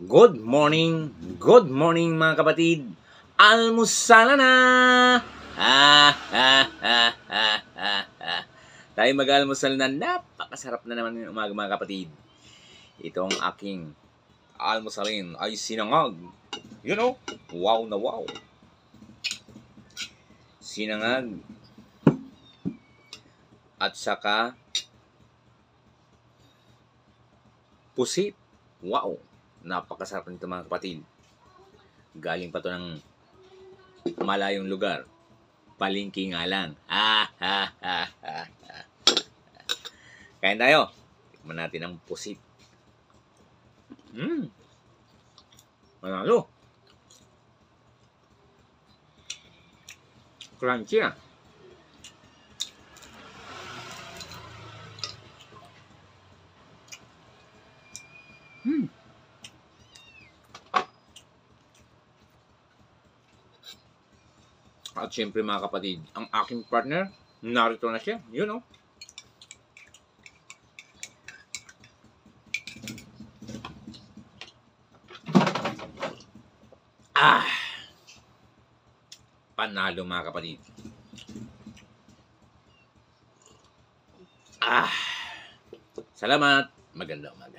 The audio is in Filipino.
Good morning mga kapatid. Almusala na! Tayo mag-almusal na. Napakasarap na naman yung umaga mga kapatid. Itong aking almusalin ay sinangag. You know, wow na wow. Sinangag. At saka pusit. Wow! Napakasarap nito mga kapatid. Galing pa to ng malayong lugar. Palengke nga lang. Kain tayo. Tikman natin ang pusit. Manalo. Crunchy ah. At syempre mga kapatid, ang aking partner, narito na siya. You know. Panalo mga kapatid. Salamat. Magandang umaga.